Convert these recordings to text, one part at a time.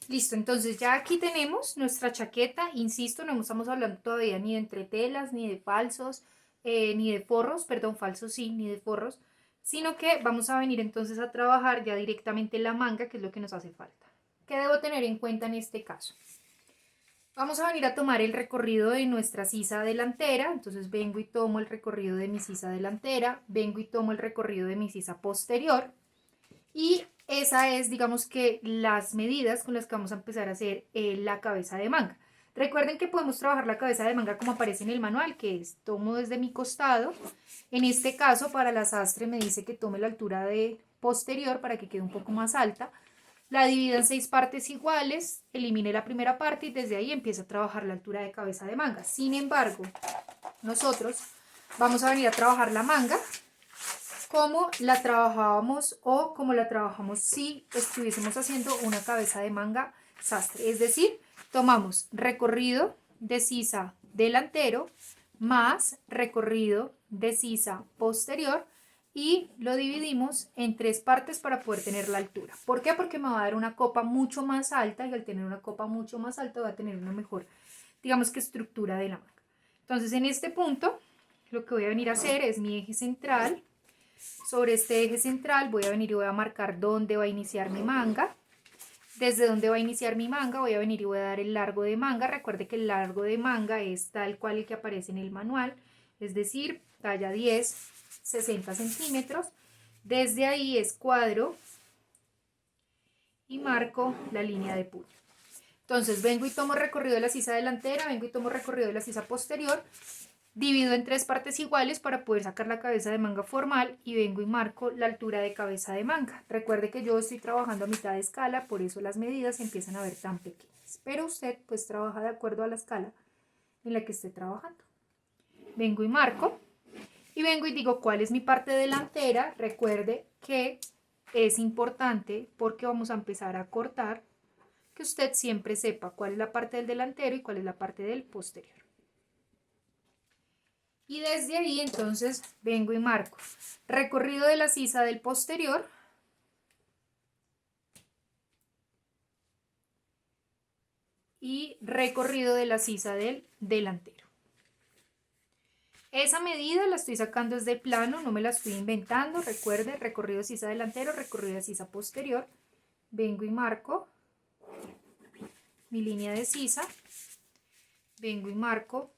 Listo, entonces ya aquí tenemos nuestra chaqueta. Insisto, no estamos hablando todavía ni de entretelas, ni de falsos, ni de forros, perdón, falsos sí, ni de forros, sino que vamos a venir entonces a trabajar ya directamente la manga, que es lo que nos hace falta. ¿Qué debo tener en cuenta en este caso? Vamos a venir a tomar el recorrido de nuestra sisa delantera, entonces vengo y tomo el recorrido de mi sisa delantera, vengo y tomo el recorrido de mi sisa posterior, y esa es, digamos que, las medidas con las que vamos a empezar a hacer la cabeza de manga. Recuerden que podemos trabajar la cabeza de manga como aparece en el manual, que es tomo desde mi costado. En este caso, para la sastre me dice que tome la altura de posterior para que quede un poco más alta. La divido en 6 partes iguales, elimine la primera parte y desde ahí empieza a trabajar la altura de cabeza de manga. Sin embargo, nosotros vamos a venir a trabajar la manga como la trabajábamos o como la trabajamos si estuviésemos haciendo una cabeza de manga sastre. Es decir, tomamos recorrido de sisa delantero más recorrido de sisa posterior y lo dividimos en 3 partes para poder tener la altura. ¿Por qué? Porque me va a dar una copa mucho más alta y al tener una copa mucho más alta va a tener una mejor, digamos que estructura de la manga. Entonces en este punto lo que voy a venir a hacer es mi eje central. Sobre este eje central voy a venir y voy a marcar dónde va a iniciar mi manga. Desde dónde va a iniciar mi manga voy a venir y voy a dar el largo de manga. Recuerde que el largo de manga es tal cual el que aparece en el manual, es decir, talla 10, 60 centímetros. Desde ahí escuadro y marco la línea de puño. Entonces vengo y tomo recorrido de la sisa delantera, vengo y tomo recorrido de la sisa posterior, divido en 3 partes iguales para poder sacar la cabeza de manga formal y vengo y marco la altura de cabeza de manga. Recuerde que yo estoy trabajando a mitad de escala, por eso las medidas se empiezan a ver tan pequeñas. Pero usted pues trabaja de acuerdo a la escala en la que esté trabajando. Vengo y marco y vengo y digo cuál es mi parte delantera. Recuerde que es importante porque vamos a empezar a cortar, que usted siempre sepa cuál es la parte del delantero y cuál es la parte del posterior. Y desde ahí entonces vengo y marco recorrido de la sisa del posterior y recorrido de la sisa del delantero. Esa medida la estoy sacando desde el plano, no me la estoy inventando. Recuerde, recorrido de sisa delantero, recorrido de sisa posterior. Vengo y marco mi línea de sisa. Vengo y marco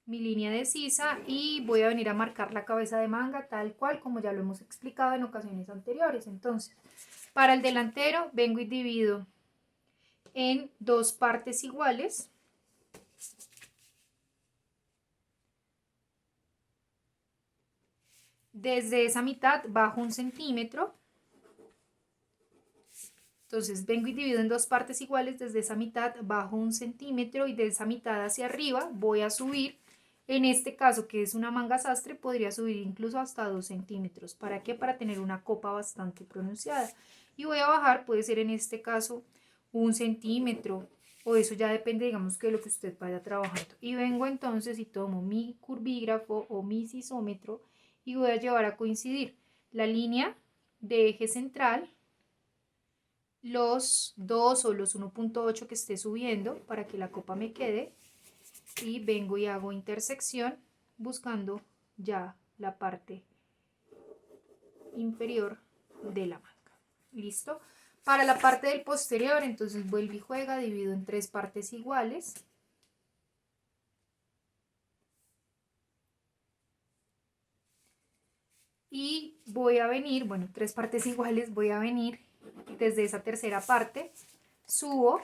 mi línea de sisa y voy a venir a marcar la cabeza de manga tal cual como ya lo hemos explicado en ocasiones anteriores. Entonces, para el delantero vengo y divido en 2 partes iguales. Desde esa mitad bajo 1 centímetro. Entonces vengo y divido en 2 partes iguales, desde esa mitad bajo 1 centímetro y de esa mitad hacia arriba voy a subir. En este caso, que es una manga sastre, podría subir incluso hasta 2 centímetros. ¿Para qué? Para tener una copa bastante pronunciada. Y voy a bajar, puede ser en este caso 1 centímetro, o eso ya depende, digamos, que de lo que usted vaya trabajando. Y vengo entonces y tomo mi curvígrafo o mi sisómetro y voy a llevar a coincidir la línea de eje central, los 2 o los 1.8 que esté subiendo para que la copa me quede, y vengo y hago intersección buscando ya la parte inferior de la manga. ¿Listo? Para la parte del posterior, entonces vuelvo y juega, divido en 3 partes iguales. Y voy a venir, bueno, 3 partes iguales, voy a venir desde esa tercera parte, subo,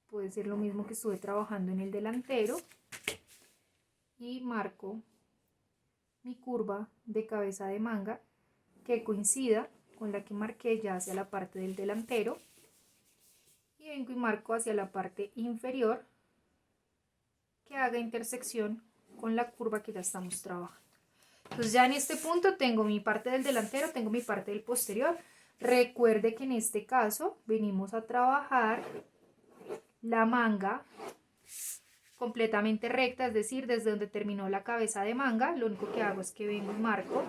puede ser lo mismo que estuve trabajando en el delantero, y marco mi curva de cabeza de manga que coincida con la que marqué ya hacia la parte del delantero, y vengo y marco hacia la parte inferior que haga intersección con la curva que ya estamos trabajando. Entonces ya en este punto tengo mi parte del delantero, tengo mi parte del posterior. Recuerde que en este caso venimos a trabajar la manga completamente recta, es decir, desde donde terminó la cabeza de manga, lo único que hago es que vengo y marco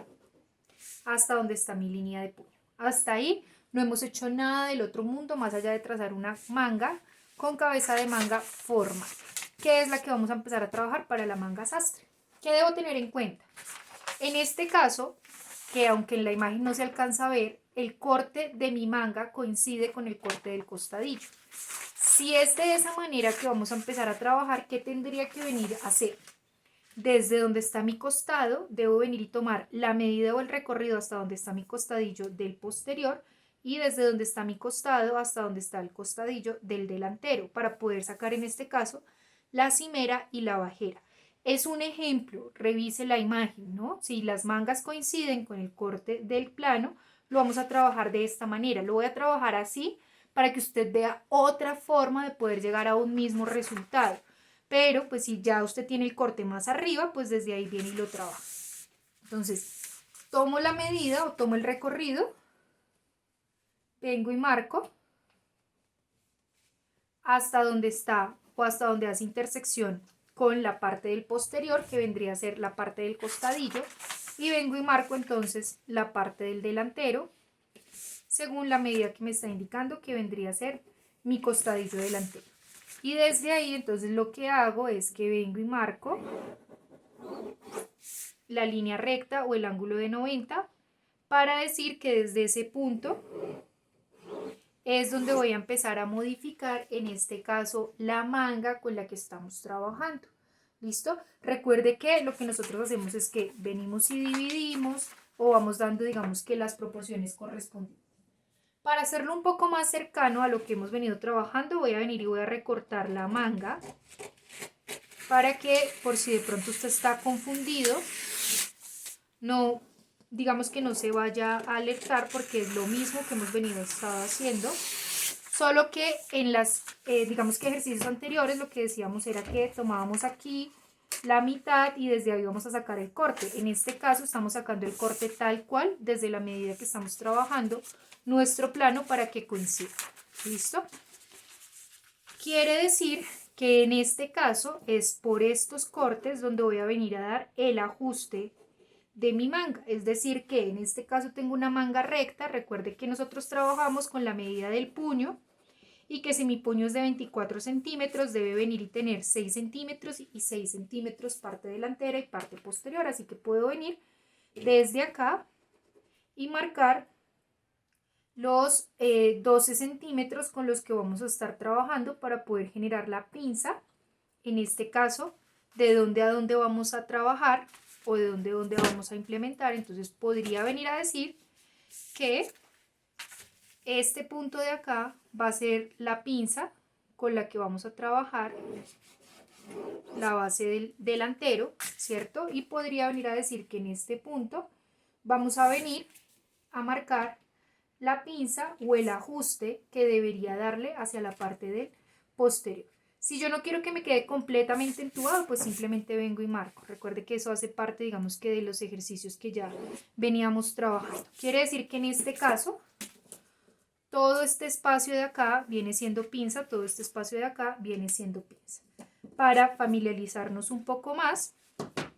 hasta donde está mi línea de puño. Hasta ahí No hemos hecho nada del otro mundo más allá de trazar una manga con cabeza de manga formal, que es la que vamos a empezar a trabajar para la manga sastre. ¿Qué debo tener en cuenta? En este caso, que aunque en la imagen no se alcanza a ver, el corte de mi manga coincide con el corte del costadillo. Si es de esa manera que vamos a empezar a trabajar, ¿qué tendría que venir a hacer? Desde donde está mi costado, debo venir y tomar la medida o el recorrido hasta donde está mi costadillo del posterior y desde donde está mi costado hasta donde está el costadillo del delantero para poder sacar en este caso la cimera y la bajera. Es un ejemplo, revise la imagen, ¿no? Si las mangas coinciden con el corte del plano, lo vamos a trabajar de esta manera. Lo voy a trabajar así para que usted vea otra forma de poder llegar a un mismo resultado. Pero pues si ya usted tiene el corte más arriba, pues desde ahí viene y lo trabaja. Entonces, tomo la medida o tomo el recorrido, vengo y marco hasta donde está o hasta donde hace intersección con la parte del posterior, que vendría a ser la parte del costadillo, y vengo y marco entonces la parte del delantero, según la medida que me está indicando que vendría a ser mi costadillo delantero. Y desde ahí entonces lo que hago es que vengo y marco la línea recta o el ángulo de 90 para decir que desde ese punto es donde voy a empezar a modificar, en este caso, la manga con la que estamos trabajando. ¿Listo? Recuerde que lo que nosotros hacemos es que venimos y dividimos o vamos dando, digamos que las proporciones correspondientes. Para hacerlo un poco más cercano a lo que hemos venido trabajando, voy a venir y voy a recortar la manga para que, por si de pronto usted está confundido, no, digamos que no se vaya a alertar porque es lo mismo que hemos venido haciendo. Solo que en las, digamos que ejercicios anteriores lo que decíamos era que tomábamos aquí la mitad y desde ahí vamos a sacar el corte. En este caso estamos sacando el corte tal cual desde la medida que estamos trabajando nuestro plano para que coincida. ¿Listo? Quiere decir que en este caso es por estos cortes donde voy a venir a dar el ajuste de mi manga. Es decir que en este caso tengo una manga recta. Recuerde que nosotros trabajamos con la medida del puño y que si mi puño es de 24 centímetros debe venir y tener 6 centímetros y 6 centímetros parte delantera y parte posterior. Así que puedo venir desde acá y marcar los 12 centímetros con los que vamos a estar trabajando para poder generar la pinza. En este caso, de dónde a dónde vamos a trabajar o de dónde a dónde vamos a implementar. Entonces podría venir a decir que este punto de acá va a ser la pinza con la que vamos a trabajar la base del delantero, ¿cierto? Y podría venir a decir que en este punto vamos a venir a marcar la pinza o el ajuste que debería darle hacia la parte del posterior. Si yo no quiero que me quede completamente entubado, pues simplemente vengo y marco. Recuerde que eso hace parte, digamos que de los ejercicios que ya veníamos trabajando. Quiere decir que en este caso todo este espacio de acá viene siendo pinza, todo este espacio de acá viene siendo pinza. Para familiarizarnos un poco más,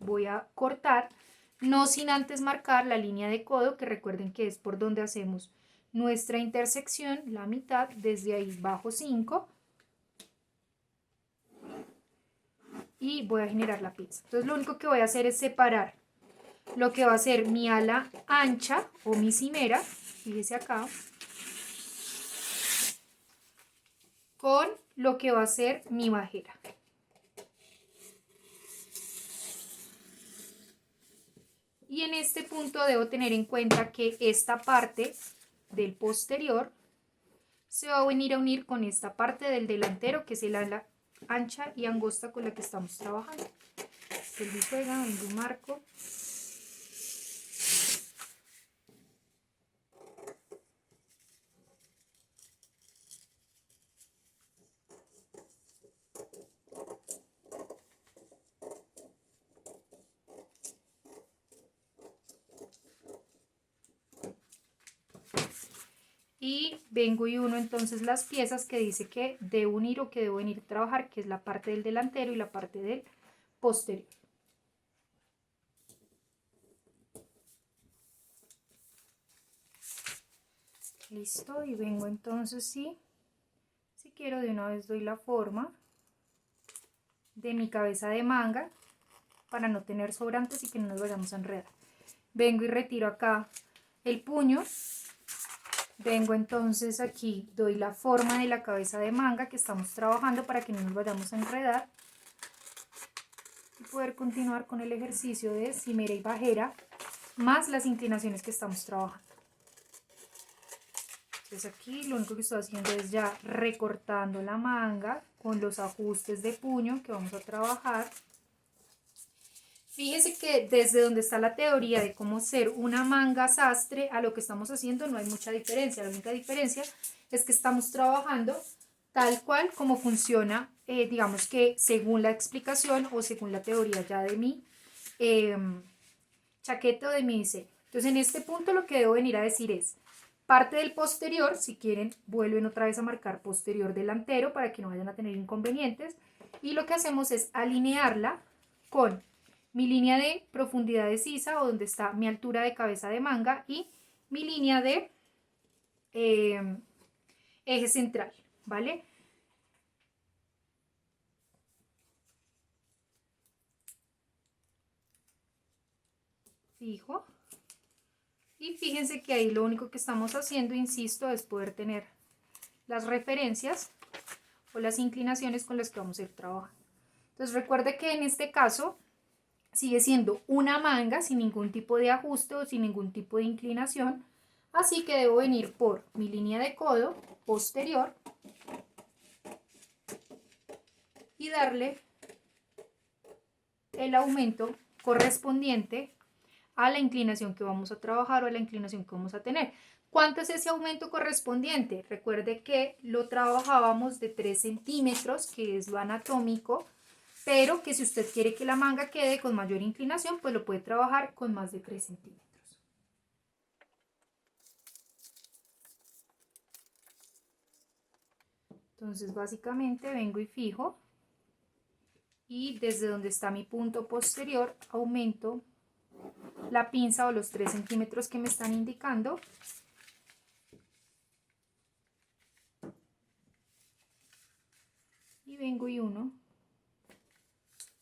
voy a cortar, no sin antes marcar la línea de codo, que recuerden que es por donde hacemos nuestra intersección, la mitad, desde ahí bajo 5 y voy a generar la pinza. Entonces lo único que voy a hacer es separar lo que va a ser mi ala ancha o mi cimera, fíjese acá, con lo que va a ser mi bajera. Y en este punto debo tener en cuenta que esta parte del posterior se va a venir a unir con esta parte del delantero, que es el ala ancha y angosta con la que estamos trabajando. Vuelvo y juega, vengo y marco. Y vengo y uno entonces las piezas que dice que debo unir o que debo venir a trabajar, que es la parte del delantero y la parte del posterior. Ok. Listo, y vengo entonces, sí, si quiero de una vez doy la forma de mi cabeza de manga para no tener sobrantes y que no nos vayamos a enredar. Vengo y retiro acá el puño. Vengo entonces aquí, doy la forma de la cabeza de manga que estamos trabajando para que no nos vayamos a enredar y poder continuar con el ejercicio de cimera y bajera más las inclinaciones que estamos trabajando. Entonces aquí lo único que estoy haciendo es ya recortando la manga con los ajustes de puño que vamos a trabajar. Fíjese que desde donde está la teoría de cómo ser una manga sastre a lo que estamos haciendo no hay mucha diferencia. La única diferencia es que estamos trabajando tal cual como funciona, digamos que según la explicación o según la teoría ya de mi chaqueta o de mi diseño. Entonces en este punto lo que debo venir a decir es parte del posterior, si quieren vuelven otra vez a marcar posterior delantero para que no vayan a tener inconvenientes, y lo que hacemos es alinearla con mi línea de profundidad de sisa o donde está mi altura de cabeza de manga y mi línea de eje central, ¿vale? Fijo. Y fíjense que ahí lo único que estamos haciendo, insisto, es poder tener las referencias o las inclinaciones con las que vamos a ir trabajando. Entonces recuerde que en este caso sigue siendo una manga sin ningún tipo de ajuste o sin ningún tipo de inclinación, así que debo venir por mi línea de codo posterior y darle el aumento correspondiente a la inclinación que vamos a trabajar o a la inclinación que vamos a tener. ¿Cuánto es ese aumento correspondiente? Recuerde que lo trabajábamos de 3 centímetros, que es lo anatómico, pero que si usted quiere que la manga quede con mayor inclinación, pues lo puede trabajar con más de 3 centímetros. Entonces básicamente vengo y fijo y desde donde está mi punto posterior aumento la pinza o los 3 centímetros que me están indicando. Y vengo y uno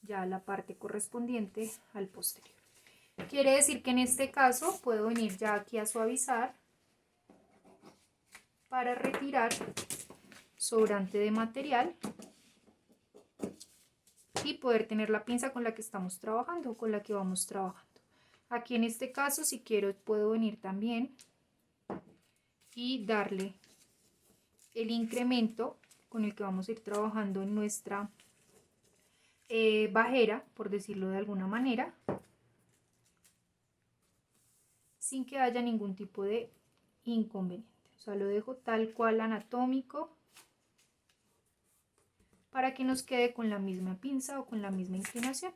ya la parte correspondiente al posterior. Quiere decir que en este caso puedo venir ya aquí a suavizar para retirar sobrante de material y poder tener la pinza con la que estamos trabajando o con la que vamos trabajando. Aquí en este caso, si quiero, puedo venir también y darle el incremento con el que vamos a ir trabajando en nuestra bajera, por decirlo de alguna manera, sin que haya ningún tipo de inconveniente. O sea, lo dejo tal cual anatómico para que nos quede con la misma pinza o con la misma inclinación.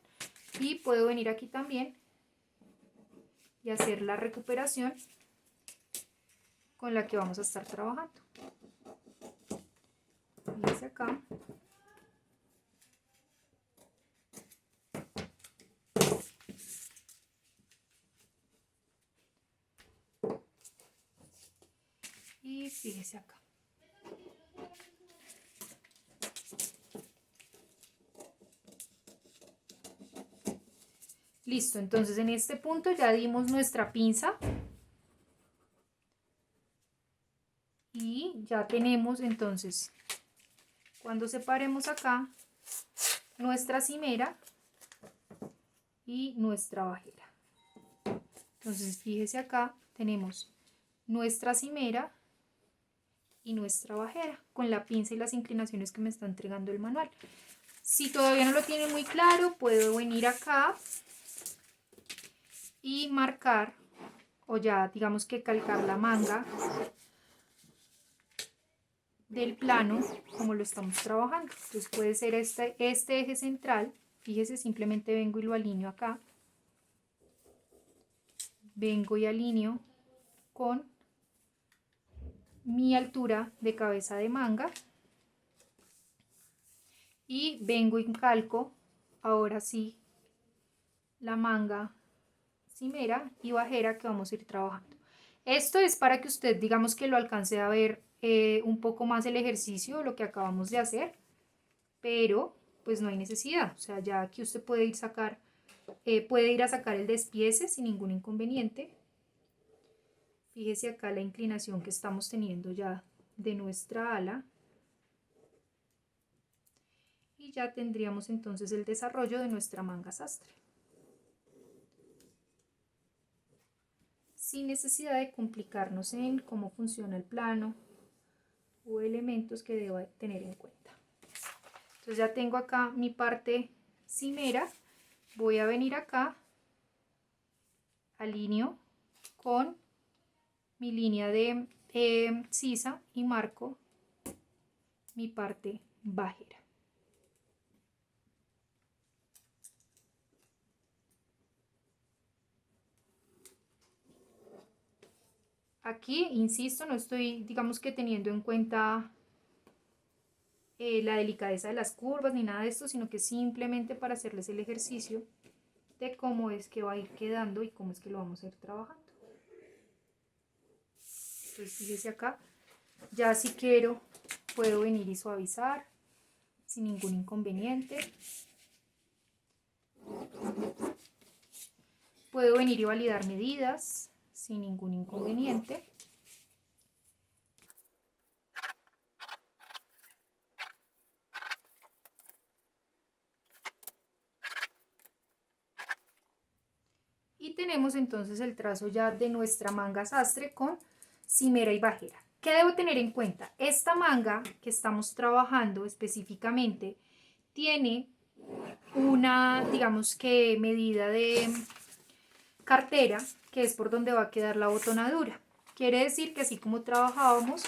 Y puedo venir aquí también y hacer la recuperación con la que vamos a estar trabajando. Fíjense acá. Y fíjese acá. Listo, entonces en este punto ya dimos nuestra pinza. Y ya tenemos entonces, cuando separemos acá, nuestra cimera y nuestra bajera. Entonces fíjese acá, tenemos nuestra cimera y nuestra bajera con la pinza y las inclinaciones que me está entregando el manual. Si todavía no lo tiene muy claro, puedo venir acá y marcar o ya digamos que calcar la manga del plano como lo estamos trabajando. Entonces puede ser este eje central. Fíjese, simplemente vengo y lo alineo acá. Vengo y alineo con mi altura de cabeza de manga y vengo y calco ahora sí la manga cimera y bajera que vamos a ir trabajando. Esto es para que usted, digamos que lo alcance a ver un poco más el ejercicio, lo que acabamos de hacer, pero pues no hay necesidad. O sea, ya aquí usted puede puede ir a sacar el despiece sin ningún inconveniente. Fíjese acá la inclinación que estamos teniendo ya de nuestra ala. Y ya tendríamos entonces el desarrollo de nuestra manga sastre. Sin necesidad de complicarnos en cómo funciona el plano o elementos que deba tener en cuenta. Entonces ya tengo acá mi parte cimera. Voy a venir acá, alineo con mi línea de sisa y marco mi parte bajera. Aquí, insisto, no estoy, digamos que teniendo en cuenta la delicadeza de las curvas ni nada de esto, sino que simplemente para hacerles el ejercicio de cómo es que va a ir quedando y cómo es que lo vamos a ir trabajando. Entonces fíjese acá, ya si quiero puedo venir y suavizar sin ningún inconveniente. Puedo venir y validar medidas sin ningún inconveniente. Y tenemos entonces el trazo ya de nuestra manga sastre con cimera y bajera. ¿Qué debo tener en cuenta? Esta manga que estamos trabajando específicamente tiene una, digamos que medida de cartera, que es por donde va a quedar la botonadura. Quiere decir que así como trabajábamos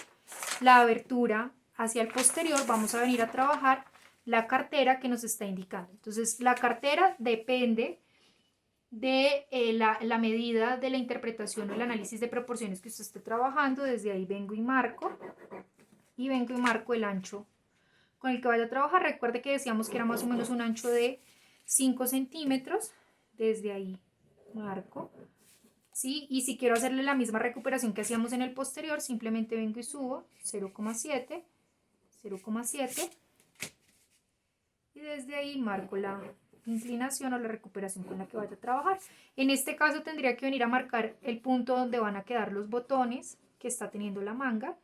la abertura hacia el posterior, vamos a venir a trabajar la cartera que nos está indicando. Entonces la cartera depende de la medida de la interpretación o el análisis de proporciones que usted esté trabajando. Desde ahí vengo y marco el ancho con el que vaya a trabajar. Recuerde que decíamos que era más o menos un ancho de 5 centímetros. Desde ahí marco, ¿sí? Y si quiero hacerle la misma recuperación que hacíamos en el posterior, simplemente vengo y subo 0,7, 0,7 y desde ahí marco la inclinación o la recuperación con la que vaya a trabajar. En este caso tendría que venir a marcar el punto donde van a quedar los botones que está teniendo la manga,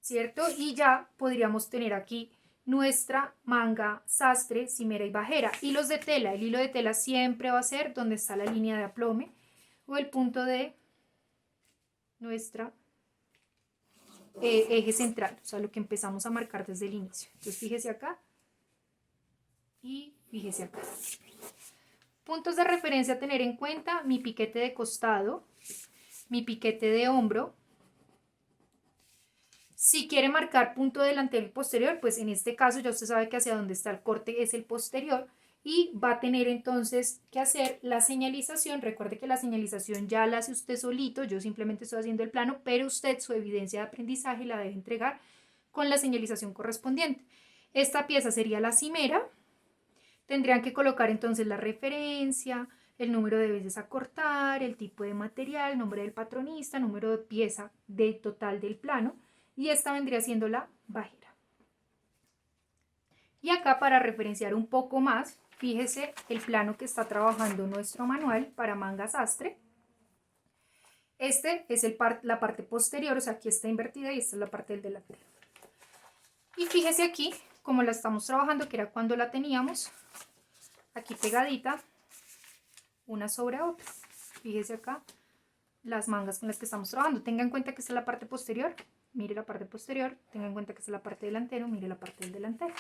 ¿cierto? Y ya podríamos tener aquí nuestra manga sastre, cimera y bajera. Hilos de tela, el hilo de tela siempre va a ser donde está la línea de aplome o el punto de nuestra eje central, o sea, lo que empezamos a marcar desde el inicio. Entonces fíjese acá y fíjese acá. Puntos de referencia a tener en cuenta: mi piquete de costado, mi piquete de hombro. Si quiere marcar punto delantero y posterior, pues en este caso ya usted sabe que hacia donde está el corte es el posterior y va a tener entonces que hacer la señalización. Recuerde que la señalización ya la hace usted solito, yo simplemente estoy haciendo el plano, pero usted su evidencia de aprendizaje la debe entregar con la señalización correspondiente. Esta pieza sería la cimera. Tendrían que colocar entonces la referencia, el número de veces a cortar, el tipo de material, nombre del patronista, número de pieza de total del plano, y esta vendría siendo la bajera. Y acá, para referenciar un poco más, fíjese el plano que está trabajando nuestro manual para manga sastre. Este es la parte posterior, o sea, aquí está invertida y esta es la parte del delantero. Y fíjese aquí como la estamos trabajando, que era cuando la teníamos aquí pegadita, una sobre otra. Fíjese acá las mangas con las que estamos trabajando. Tenga en cuenta que esta es la parte posterior, mire la parte posterior. Tenga en cuenta que esta es la parte delantero, mire la parte del delantero.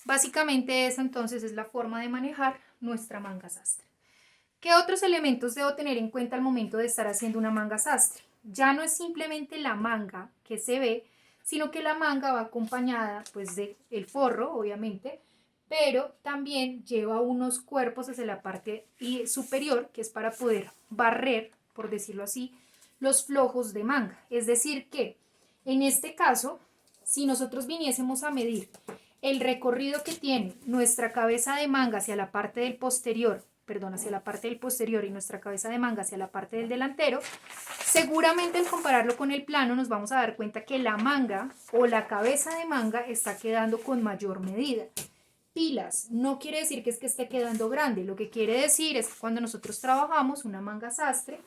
Básicamente esa entonces es la forma de manejar nuestra manga sastre. ¿Qué otros elementos debo tener en cuenta al momento de estar haciendo una manga sastre? Ya no es simplemente la manga que se ve, sino que la manga va acompañada pues del forro, obviamente, pero también lleva unos cuerpos hacia la parte superior, que es para poder barrer, por decirlo así, los flojos de manga. Es decir que, en este caso, si nosotros viniésemos a medir el recorrido que tiene nuestra cabeza de manga hacia la parte del posterior hacia la parte del posterior y nuestra cabeza de manga hacia la parte del delantero, seguramente al compararlo con el plano nos vamos a dar cuenta que la manga o la cabeza de manga está quedando con mayor medida. Pilas, no quiere decir que esté quedando grande, lo que quiere decir es que cuando nosotros trabajamos una manga sastre,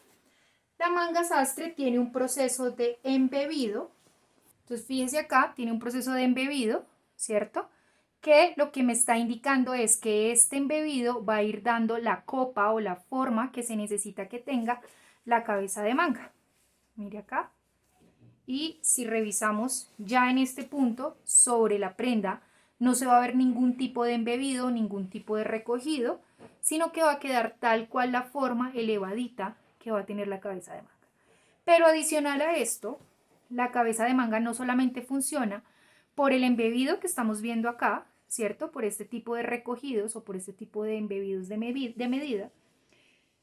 la manga sastre tiene un proceso de embebido. Entonces fíjese acá, tiene un proceso de embebido, ¿cierto? Que lo que me está indicando es que este embebido va a ir dando la copa o la forma que se necesita que tenga la cabeza de manga. Mire acá. Y si revisamos ya en este punto sobre la prenda, no se va a ver ningún tipo de embebido, ningún tipo de recogido, sino que va a quedar tal cual la forma elevadita que va a tener la cabeza de manga. Pero adicional a esto, la cabeza de manga no solamente funciona por el embebido que estamos viendo acá, ¿cierto? Por este tipo de recogidos o por este tipo de embebidos de medida,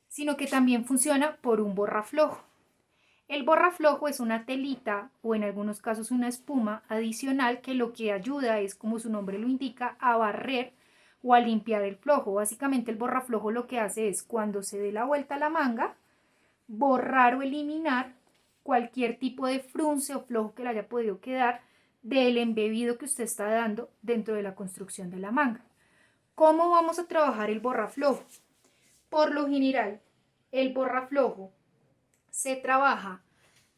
sino que también funciona por un borraflojo. El borraflojo es una telita o en algunos casos una espuma adicional que lo que ayuda es, como su nombre lo indica, a barrer o a limpiar el flojo. Básicamente el borraflojo lo que hace es, cuando se dé la vuelta a la manga, borrar o eliminar cualquier tipo de frunce o flojo que le haya podido quedar del embebido que usted está dando dentro de la construcción de la manga. ¿Cómo vamos a trabajar el borraflojo? Por lo general, el borraflojo se trabaja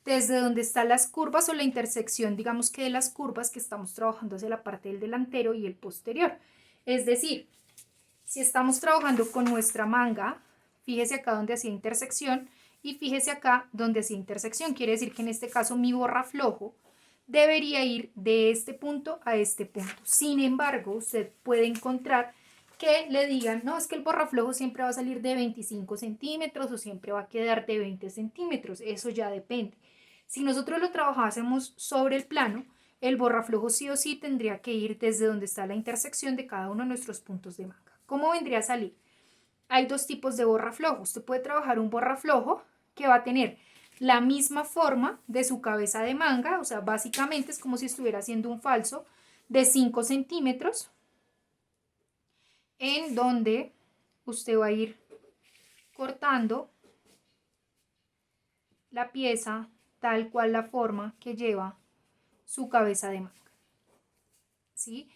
desde donde están las curvas o la intersección, digamos que de las curvas que estamos trabajando hacia la parte del delantero y el posterior. Es decir, si estamos trabajando con nuestra manga, fíjese acá donde hacía intersección y fíjese acá donde hacía intersección. Quiere decir que en este caso mi borraflojo debería ir de este punto a este punto. Sin embargo, usted puede encontrar que le digan, no, es que el borraflojo siempre va a salir de 25 centímetros o siempre va a quedar de 20 centímetros. Eso ya depende. Si nosotros lo trabajásemos sobre el plano, el borraflojo sí o sí tendría que ir desde donde está la intersección de cada uno de nuestros puntos de manga. ¿Cómo vendría a salir? Hay dos tipos de borraflojo. Usted puede trabajar un borraflojo que va a tener la misma forma de su cabeza de manga, o sea, básicamente es como si estuviera haciendo un falso de 5 centímetros, en donde usted va a ir cortando la pieza tal cual la forma que lleva su cabeza de manga. ¿Sí?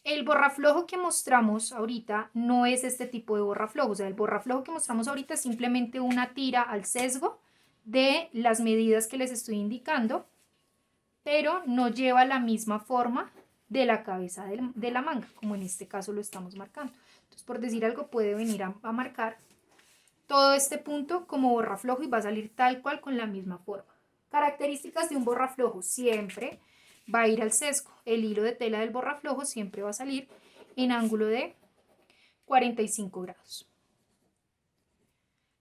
El borraflojo que mostramos ahorita no es este tipo de borraflojo, o sea, el borraflojo que mostramos ahorita es simplemente una tira al sesgo de las medidas que les estoy indicando, pero no lleva la misma forma de la cabeza de la manga, como en este caso lo estamos marcando. Entonces, por decir algo, puede venir a marcar todo este punto como borraflojo y va a salir tal cual con la misma forma. Características de un borraflojo: siempre va a ir al sesgo. El hilo de tela del borraflojo siempre va a salir en ángulo de 45 grados.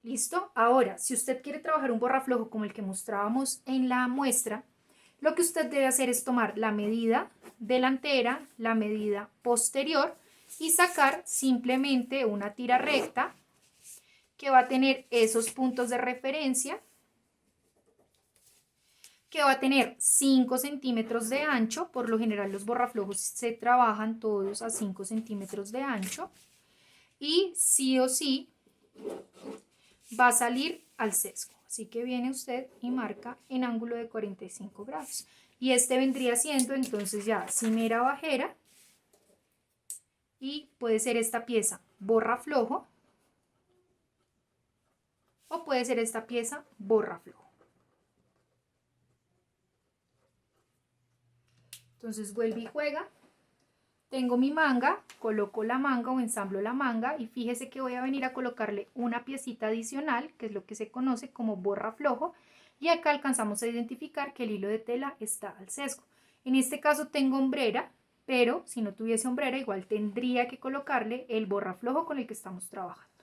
¿Listo? Ahora, si usted quiere trabajar un borraflojo como el que mostrábamos en la muestra, lo que usted debe hacer es tomar la medida delantera, la medida posterior y sacar simplemente una tira recta que va a tener esos puntos de referencia, que va a tener 5 centímetros de ancho. Por lo general los borraflojos se trabajan todos a 5 centímetros de ancho y sí o sí va a salir al sesgo. Así que viene usted y marca en ángulo de 45 grados. Y este vendría siendo entonces ya cimera bajera y puede ser esta pieza borraflojo o puede ser esta pieza borraflojo. Entonces vuelve y juega. Tengo mi manga, coloco la manga o ensamblo la manga y fíjese que voy a venir a colocarle una piecita adicional, que es lo que se conoce como borraflojo, y acá alcanzamos a identificar que el hilo de tela está al sesgo. En este caso tengo hombrera, pero si no tuviese hombrera igual tendría que colocarle el borraflojo con el que estamos trabajando.